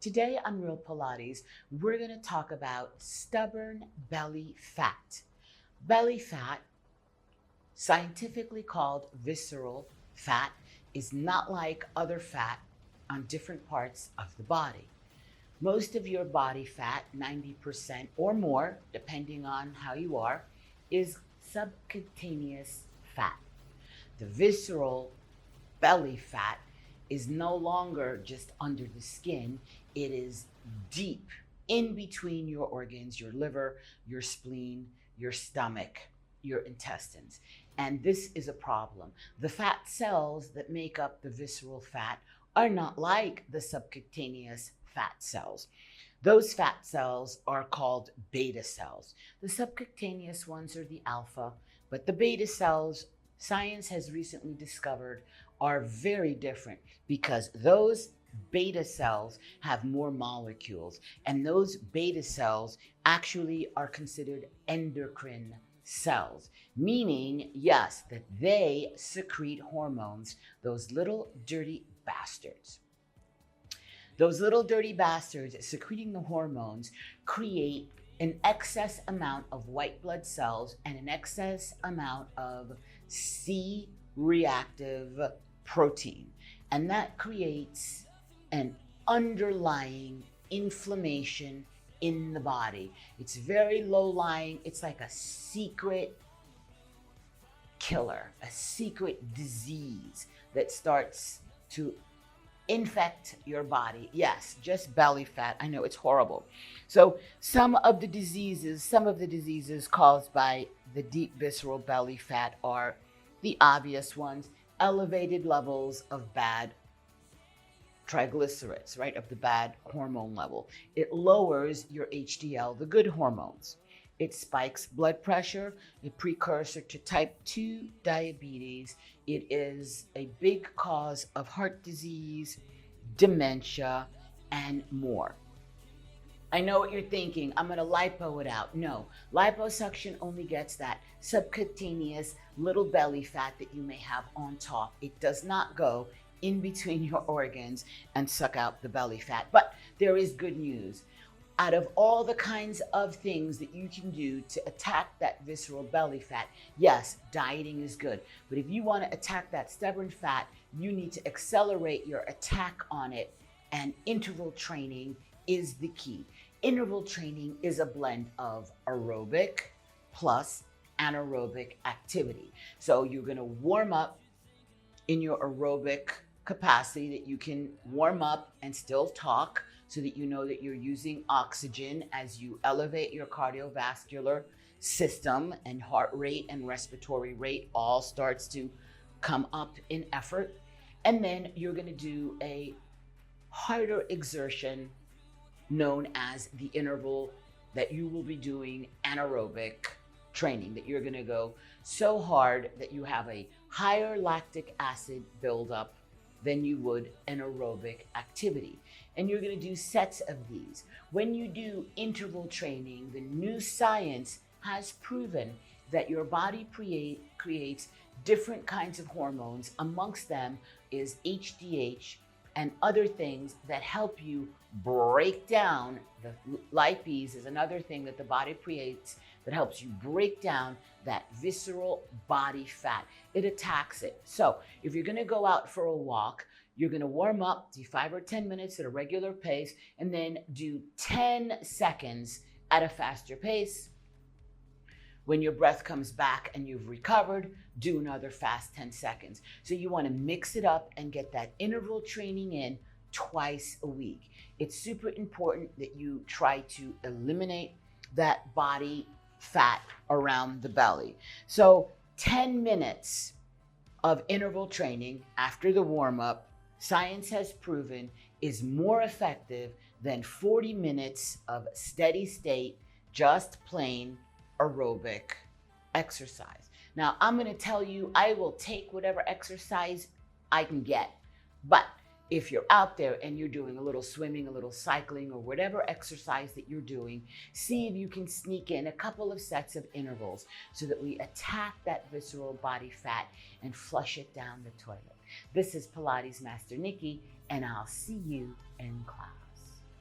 Today on Real Pilates, we're going to talk about stubborn belly fat. Belly fat, scientifically called visceral fat, is not like other fat on different parts of the body. Most of your body fat, 90% or more, depending on how you are, is subcutaneous fat. The visceral belly fat is no longer just under the skin, it is deep in between your organs, your liver, your spleen, your stomach, your intestines. And this is a problem. The fat cells that make up the visceral fat are not like the subcutaneous fat cells. Those fat cells are called beta cells. The subcutaneous ones are the alpha, but the beta cells, science has recently discovered, are very different because those beta cells have more molecules, and those beta cells actually are considered endocrine cells, meaning, yes, that they secrete hormones, those little dirty bastards. Those little dirty bastards secreting the hormones create an excess amount of white blood cells and an excess amount of C-reactive protein. And that creates an underlying inflammation in the body. It's very low-lying. It's like a secret killer, a secret disease that starts to infect your body. Yes, just belly fat. I know it's horrible. So some of the diseases caused by the deep visceral belly fat are the obvious ones: elevated levels of bad triglycerides, right, of the bad hormone level. It lowers your HDL, the good hormones. It spikes blood pressure, a precursor to type 2 diabetes. It is a big cause of heart disease, dementia, and more. I know what you're thinking. I'm going to lipo it out. No, liposuction only gets that subcutaneous little belly fat that you may have on top. It does not go in between your organs and suck out the belly fat. But there is good news. Out of all the kinds of things that you can do to attack that visceral belly fat, yes, dieting is good. But if you want to attack that stubborn fat, you need to accelerate your attack on it. And interval training is the key. Interval training is a blend of aerobic plus anaerobic activity. So you're going to warm up in your aerobic capacity that you can warm up and still talk, so that you know that you're using oxygen as you elevate your cardiovascular system, and heart rate and respiratory rate all starts to come up in effort. And then you're going to do a harder exertion known as the interval that you will be doing anaerobic training, that you're going to go so hard that you have a higher lactic acid buildup than you would an aerobic activity. And you're going to do sets of these. When you do interval training, the new science has proven that your body creates different kinds of hormones. Amongst them is HDH and other things that help you break down. The lipase is another thing that the body creates that helps you break down that visceral body fat. It attacks it. So if you're going to go out for a walk, you're going to warm up, do 5 or 10 minutes at a regular pace, and then do 10 seconds at a faster pace. When your breath comes back and you've recovered, do another fast 10 seconds. So you want to mix it up and get that interval training in twice a week. It's super important that you try to eliminate that body fat around the belly. So 10 minutes of interval training after the warm-up, science has proven, is more effective than 40 minutes of steady state, just plain aerobic exercise. Now, I'm going to tell you, I will take whatever exercise I can get. But if you're out there and you're doing a little swimming, a little cycling, or whatever exercise that you're doing, see if you can sneak in a couple of sets of intervals so that we attack that visceral body fat and flush it down the toilet. This is Pilates Master Nikki, and I'll see you in class.